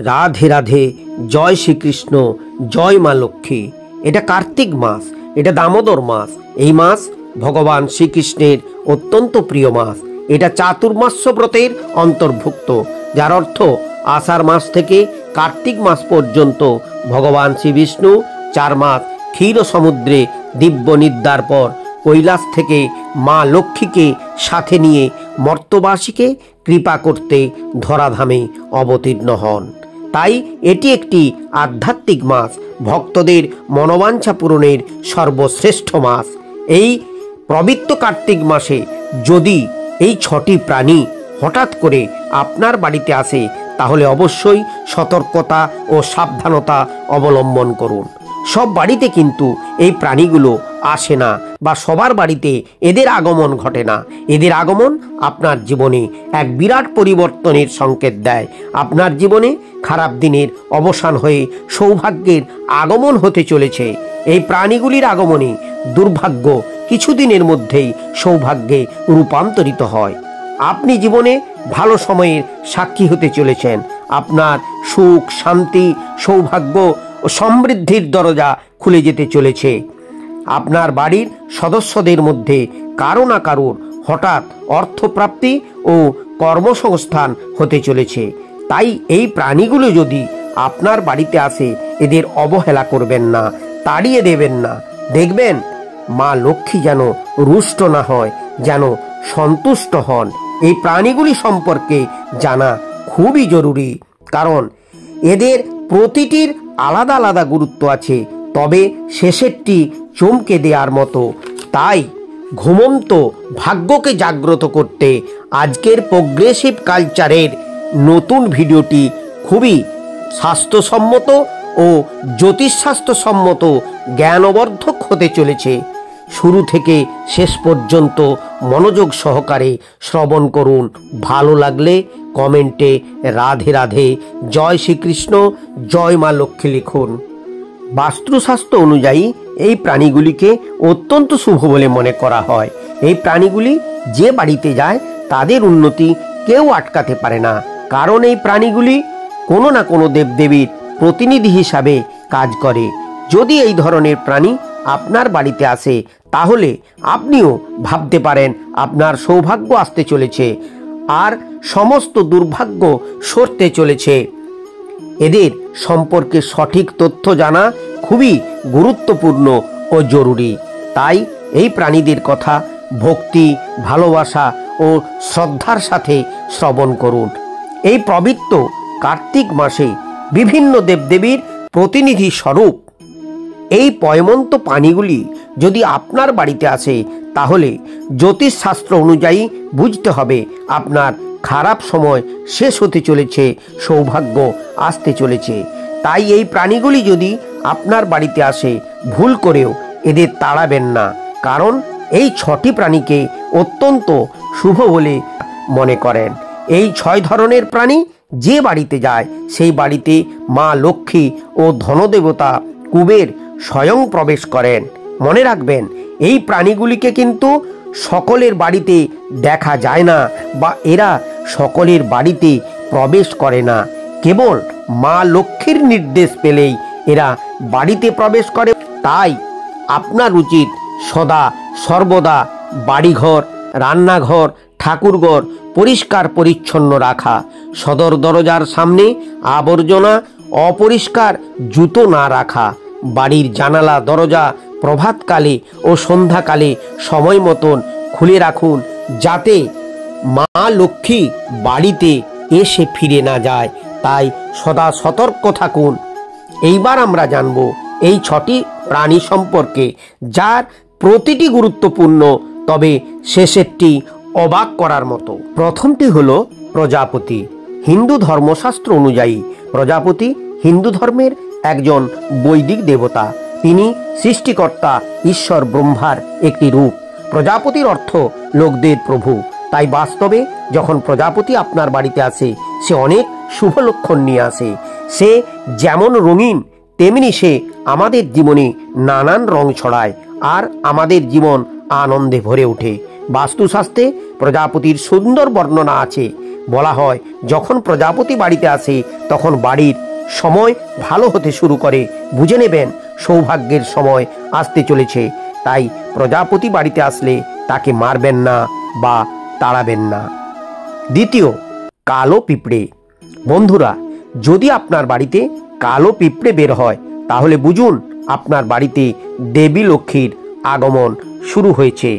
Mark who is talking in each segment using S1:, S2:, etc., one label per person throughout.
S1: রাধে রাধে, জয় শ্রীকৃষ্ণ, জয় মা লক্ষ্মী। এটা কার্তিক মাস, এটা দামোদর মাস। এই মাস ভগবান শ্রীকৃষ্ণের অত্যন্ত প্রিয় মাস। এটা চাতুর্মাস্য ব্রতের অন্তর্ভুক্ত, যার অর্থ আষাঢ় মাস থেকে কার্তিক মাস পর্যন্ত ভগবান শ্রী বিষ্ণু 4 মাস ক্ষীর সমুদ্রে দিব্য নিদ্রার পর কৈলাস থেকে মা লক্ষ্মীকে সাথে নিয়ে মর্তবাসীকে কৃপা করতে ধরাধামে অবতীর্ণ হন। তাই এটি একটি আধ্যাত্মিক মাস, ভক্তদের মনোবাঞ্ছা পূরণের সর্বশ্রেষ্ঠ মাস। এই পবিত্র কার্তিক মাসে যদি এই 6টি প্রাণী হঠাৎ করে আপনার বাড়িতে আসে, তাহলে অবশ্যই সতর্কতা ও সাবধানতা অবলম্বন করুন। সব বাড়িতে কিন্তু এই প্রাণীগুলো আসে না, বা সবার বাড়িতে এদের আগমন ঘটে না। এদের আগমন আপনার জীবনে এক বিরাট পরিবর্তনের সংকেত দেয়। আপনার জীবনে খারাপ দিনের অবসান হয়ে সৌভাগ্যের আগমন হতে চলেছে। এই প্রাণীগুলির আগমনে দুর্ভাগ্য কিছুদিনের মধ্যেই সৌভাগ্যে রূপান্তরিত হয়। আপনি জীবনে ভালো সময়ের সাক্ষী হতে চলেছেন। আপনার সুখ, শান্তি, সৌভাগ্য ও সমৃদ্ধির দরজা খুলে যেতে চলেছে। আপনার বাড়ির সদস্যদের মধ্যে কারো না কারোর হঠাৎ অর্থপ্রাপ্তি ও কর্মসংস্থান হতে চলেছে। তাই এই প্রাণীগুলো যদি আপনার বাড়িতে আসে, এদের অবহেলা করবেন না, তাড়িয়ে দেবেন না। দেখবেন মা লক্ষ্মী যেন রুষ্ট না হয়, যেন সন্তুষ্ট হন। এই প্রাণীগুলি সম্পর্কে জানা খুবই জরুরি, কারণ এদের প্রতিটির আলাদা আলাদা গুরুত্ব আছে, তবে শেষেরটি চমকে দেওয়ার মতো। তাই ঘুমন্ত ভাগ্যকে জাগ্রত করতে আজকের প্রোগ্রেসিভ কালচারের নতুন ভিডিওটি খুবই স্বাস্থ্যসম্মত ও জ্যোতিষশাস্ত্রসম্মত জ্ঞানবর্ধক হতে চলেছে। শুরু থেকে শেষ পর্যন্ত মনোযোগ সহকারে শ্রবণ করুন। ভালো লাগলে কমেন্টে রাধে রাধে, জয় শ্রীকৃষ্ণ, জয় মা লক্ষ্মী লিখুন। বাস্তুশাস্ত্র অনুযায়ী এই প্রাণীগুলিকে অত্যন্ত শুভ বলে মনে করা হয়। এই প্রাণীগুলি যে বাড়িতে যায় তাদের উন্নতি কেউ আটকাতে পারে না, কারণ এই প্রাণীগুলি কোনো না কোনো দেবদেবীর প্রতিনিধি হিসাবে কাজ করে। যদি এই ধরনের প্রাণী আপনার বাড়িতে আসে, তাহলে আপনিও ভাবতে পারেন আপনার সৌভাগ্য আসতে চলেছে আর সমস্ত দুর্ভাগ্য সরতে চলেছে। এদের সম্পর্কে সঠিক তথ্য জানা খুবই গুরুত্বপূর্ণ ও জরুরি। তাই এই প্রাণীদের কথা ভক্তি, ভালোবাসা ও শ্রদ্ধার সাথে শ্রবণ করুন। এই পবিত্র কার্তিক মাসে বিভিন্ন দেবদেবীর প্রতিনিধি স্বরূপ এই পয়মন্ত প্রাণীগুলি যদি আপনার বাড়িতে আসে, তাহলে জ্যোতিষশাস্ত্র অনুযায়ী বুঝতে হবে আপনার খারাপ সময় শেষ হতে চলেছে, সৌভাগ্য আসতে চলেছে। তাই এই প্রাণীগুলি যদি আপনার বাড়িতে আসে, ভুল করেও এদের তাড়াবেন না, কারণ এই 6টি প্রাণীকে অত্যন্ত শুভ বলে মনে করেন। এই 6 ধরনের প্রাণী যে বাড়িতে যায়, সেই বাড়িতে মা লক্ষ্মী ও ধনদেবতা কুবের স্বয়ং প্রবেশ করেন। মনে রাখবেন, এই প্রাণীগুলিকে কিন্তু সকলের বাড়িতে দেখা যায় না, বা এরা সকলের বাড়িতে প্রবেশ করে না। কেবল মা লক্ষ্মীর নির্দেশ পেলেই এরা বাড়িতে প্রবেশ করে। তাই আপনার উচিত সদা সর্বদা বাড়িঘর, রান্নাঘর, ঠাকুরঘর পরিষ্কার পরিচ্ছন্ন রাখা। সদর দরজার সামনে আবর্জনা, অপরিষ্কার জুতো না রাখা। বাড়ির জানালা দরজা প্রভাতকালে ও সন্ধ্যাকালে সময় মতন খুলে রাখুন, যাতে মা লক্ষ্মী বাড়িতে এসে ফিরে না যায়। তাই সদা সতর্ক থাকুন। এইবার আমরা জানব এই 6টি প্রাণী সম্পর্কে, যার প্রতিটি গুরুত্বপূর্ণ, তবে শেষেরটি অবাক করার মতো। প্রথমটি হলো প্রজাপতি। হিন্দু ধর্মশাস্ত্র অনুযায়ী প্রজাপতি হিন্দু ধর্মের একজন বৈদিক দেবতা। তিনি সৃষ্টিকর্তা ঈশ্বর ব্রহ্মার একটি রূপ। প্রজাপতির অর্থ লোকদের প্রভু। তাই বাস্তবে যখন প্রজাপতি আপনার বাড়িতে আসে, সে অনেক শুভ লক্ষণ নিয়ে আসে। সে যেমন রঙিন, তেমনি সে আমাদের জীবনে নানান রং ছড়ায়, আর আমাদের জীবন আনন্দে ভরে ওঠে। বাস্তুশাস্ত্রে প্রজাপতির সুন্দর বর্ণনা আছে। বলা হয় যখন প্রজাপতি বাড়িতে আসে তখন বাড়ির সময় ভালো হতে শুরু করে। বুঝে নেবেন সৌভাগ্যের সময় আসতে চলেছে। তাই প্রজাপতি বাড়িতে আসলে তাকে মারবেন না বা তাড়াবেন না। দ্বিতীয়, কালো পিঁপড়ে। বন্ধুরা, যদি আপনার বাড়িতে কালো পিঁপড়ে বের হয় তাহলে বুঝুন আপনার বাড়িতে দেবী লক্ষ্মীর আগমন শুরু হয়েছে।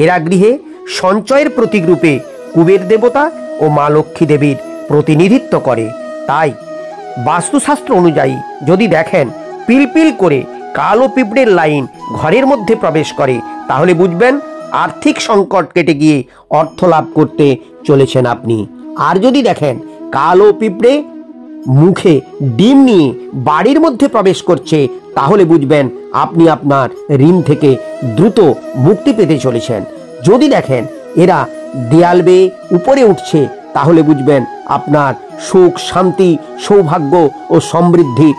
S1: এরা গৃহে সঞ্চয়ের প্রতীক রূপে কুবের দেবতা ও মা লক্ষ্মী দেবীর প্রতিনিধিত্ব করে। তাই বাস্তুশাস্ত্র অনুযায়ী যদি দেখেন পিলপিল করে কালো পিঁপড়ের লাইন ঘরের মধ্যে প্রবেশ করে তাহলে বুঝবেন আর্থিক সংকট কেটে গিয়ে অর্থ লাভ করতে চলেছেন আপনি। আর যদি দেখেন কালো পিঁপড়ে মুখে ডিম নিয়ে বাড়ির মধ্যে প্রবেশ করছে তাহলে বুঝবেন আপনি আপনার ঋণ থেকে দ্রুত মুক্তি পেতে চলেছেন। যদি দেখেন এরা দেয়াল বেয়ে উপরে উঠছে তাহলে বুঝবেন আপনার সুখ, শান্তি, সৌভাগ্য ও সমৃদ্ধি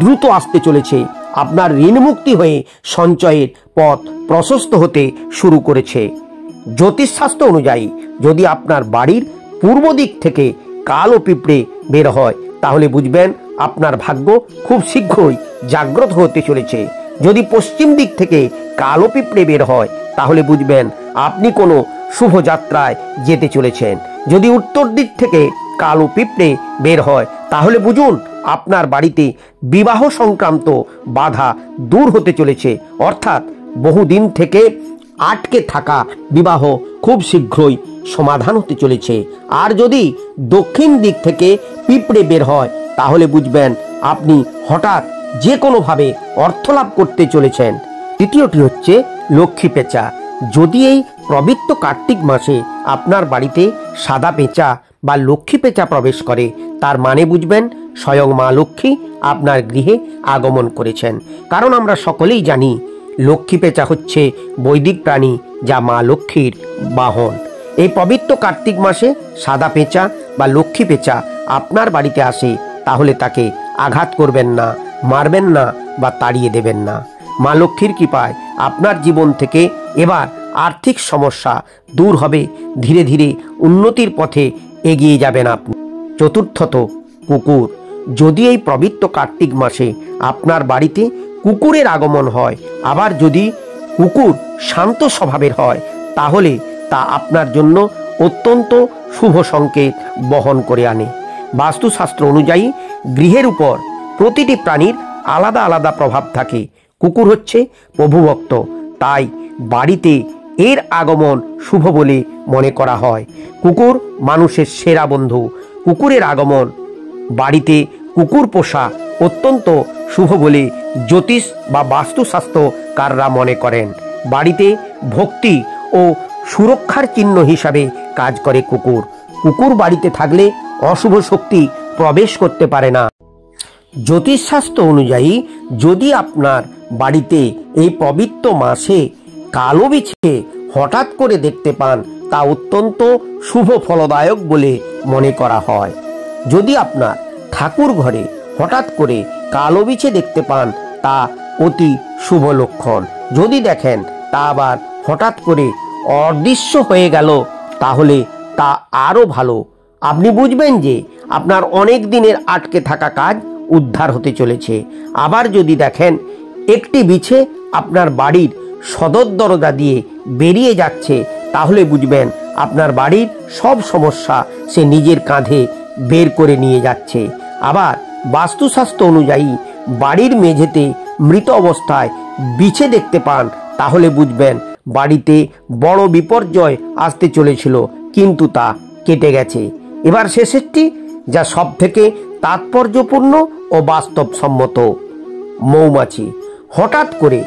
S1: দ্রুত আসতে চলেছে। আপনার ঋণ মুক্তি হয়ে সঞ্চয়ের পথ প্রশস্ত হতে শুরু করেছে। জ্যোতিষশাস্ত্র অনুযায়ী যদি আপনার বাড়ির পূর্ব দিক থেকে কালো পিঁপড়ে বের হয় তাহলে বুঝবেন আপনার ভাগ্য খুব শীঘ্রই জাগ্রত হতে চলেছে। যদি পশ্চিম দিক থেকে কালো পিঁপড়ে বের হয় তাহলে বুঝবেন আপনি কোনো শুভযাত্রায় যেতে চলেছেন। যদি উত্তর দিক থেকে কালো পিঁপড়ে বের হয় তাহলে বুঝুন আপনার বাড়িতে বিবাহ সংক্রান্ত বাধা দূর হতে চলেছে, অর্থাৎ বহুদিন থেকে আটকে থাকা বিবাহ খুব শীঘ্রই সমাধান হতে চলেছে। আর যদি দক্ষিণ দিক থেকে পিঁপড়ে বের হয় তাহলে বুঝবেন আপনি হঠাৎ যে কোনোভাবে অর্থ লাভ করতে চলেছেন। তৃতীয়টি হচ্ছে লক্ষ্মী পেঁচা। যদি এই পবিত্র কার্তিক মাসে আপনার বাড়িতে সাদা পেঁচা বা লক্ষ্মী পেঁচা প্রবেশ করে তার মানে বুঝবেন স্বয়ং মা লক্ষ্মী আপনার গৃহে আগমন করেছেন। কারণ আমরা সকলেই জানি লক্ষ্মী পেঁচা হচ্ছে বৈদিক প্রাণী যা মা লক্ষ্মীর বাহন। এই পবিত্র কার্তিক মাসে সাদা পেঁচা বা লক্ষ্মী পেঁচা আপনার বাড়িতে আসে তাহলে তাকে আঘাত করবেন না, মারবেন না বা তাড়িয়ে দেবেন না। মা লক্ষ্মীর কৃপায় আপনার জীবন থেকে এবার আর্থিক সমস্যা দূর হবে, ধীরে ধীরে উন্নতির পথে এগিয়ে যাবেন আপনি। চতুর্থত, কুকুর। যদি এই পবিত্র কার্তিক মাসে আপনার বাড়িতে কুকুরের আগমন হয়, আবার যদি কুকুর শান্ত স্বভাবের হয় তাহলে তা আপনার জন্য অত্যন্ত শুভ সংকেত বহন করে আনে। বাস্তুশাস্ত্র অনুযায়ী গৃহের উপর প্রতিটি প্রাণীর আলাদা আলাদা প্রভাব থাকে। কুকুর হচ্ছে প্রভুভক্ত, তাই বাড়িতে এর আগমন শুভ বলে মনে করা হয়। কুকুর মানুষের সেরা বন্ধু। কুকুরের আগমন বাড়িতে কুকুর পোষা অত্যন্ত শুভ বলে জ্যোতিষ বা বাস্তুশাস্ত্রকাররা মনে করেন। বাড়িতে ভক্তি ও সুরক্ষার চিহ্ন হিসাবে কাজ করে কুকুর। কুকুর বাড়িতে থাকলে অশুভ শক্তি প্রবেশ করতে পারে না। জ্যোতিষশাস্ত্র অনুযায়ী যদি আপনার বাড়িতে এই পবিত্র মাসে কালো বিছে হঠাৎ করে দেখতে পান তা অত্যন্ত শুভ ফলদায়ক বলে মনে করা হয়। যদি আপনার ঠাকুর ঘরে হঠাৎ করে কালো বিছে দেখতে পান তা অতি শুভ লক্ষণ। যদি দেখেন তা আবার হঠাৎ করে অদৃশ্য হয়ে গেল তাহলে তা আরও ভালো। আপনি বুঝবেন যে আপনার অনেক দিনের আটকে থাকা কাজ উদ্ধার হতে চলেছে। আবার যদি দেখেন একটি বিছে আপনার বাড়ির সদর দরজা দিয়ে বেরিয়ে যাচ্ছে তাহলে বুঝবেন আপনার বাড়ির সব সমস্যা সে নিজের কাঁধে বের করে নিয়ে যাচ্ছে। আবার বাস্তুশাস্ত্র অনুযায়ী বাড়ির মেঝেতে মৃত অবস্থায় বিছে দেখতে পান তাহলে বুঝবেন বাড়িতে বড় বিপর্যয় আসতে চলেছিল, কিন্তু তা কেটে গেছে। এবার শেষেরটি যা সব থেকে তাৎপর্যপূর্ণ ও বাস্তবসম্মত, মৌমাছি। হঠাৎ করে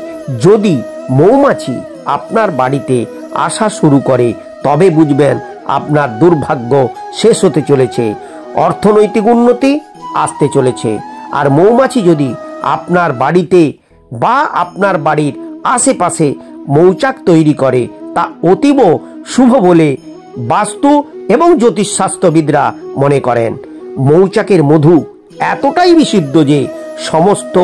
S1: যদি মৌমাছি আপনার বাড়িতে আসা শুরু করে তবে বুঝবেন আপনার দুর্ভাগ্য শেষ হতে চলেছে, অর্থনৈতিক উন্নতি আসতে চলেছে। আর মৌমাছি যদি আপনার বাড়িতে বা আপনার বাড়ির আশেপাশে মৌচাক তৈরি করে তা অতীব শুভ বলে বাস্তু এবং জ্যোতিষশাস্ত্রবিদরা মনে করেন। মৌচাকের মধু এতটাই বিশুদ্ধ যে সমস্ত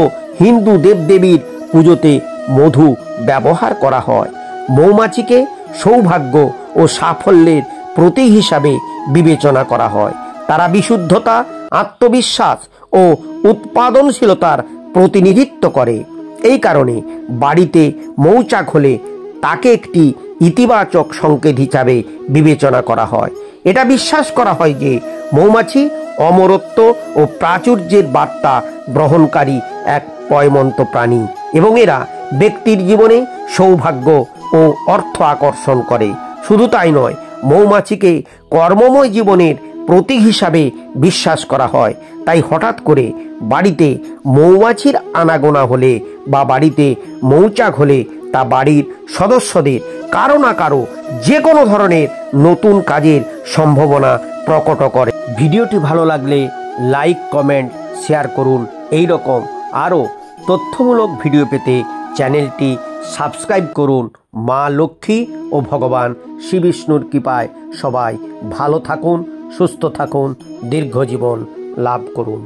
S1: হিন্দু দেবদেবীর পুজোতে মধু ব্যবহার করা হয়। মৌমাছিকে সৌভাগ্য ও সাফল্যের প্রতীক হিসাবে বিবেচনা করা হয়। তারা বিশুদ্ধতা, আত্মবিশ্বাস ও উৎপাদনশীলতার প্রতিনিধিত্ব করে। এই কারণে বাড়িতে মৌচাক হলে তাকে একটি ইতিবাচক সংকেত হিসাবে বিবেচনা করা হয়। এটা বিশ্বাস করা হয় যে মৌমাছি অমরত্ব ও প্রাচুর্যের বার্তা গ্রহণকারী এক পয়মন্ত প্রাণী এবং এরা ব্যক্তির জীবনে সৌভাগ্য ও অর্থ আকর্ষণ করে। শুধু তাই নয়, মৌমাছিকে কর্মময় জীবনের প্রতীক হিসাবে বিশ্বাস করা হয়। তাই হঠাৎ করে বাড়িতে মৌমাছির আনাগোনা হলে বা বাড়িতে মৌচাক হলে তা বাড়ির সদস্যদের কারো না কারো যে কোনো ধরনের নতুন কাজের সম্ভাবনা প্রকট করে। ভিডিওটি ভালো লাগলে লাইক, কমেন্ট, শেয়ার করুন। এই রকম আরও তথ্যমূলক ভিডিও পেতে চ্যানেলটি সাবস্ক্রাইব করুন। মা লক্ষ্মী ও ভগবান শ্রী বিষ্ণুর কৃপায় সবাই ভালো থাকুন, সুস্থ থাকুন, দীর্ঘজীবন লাভ করুন।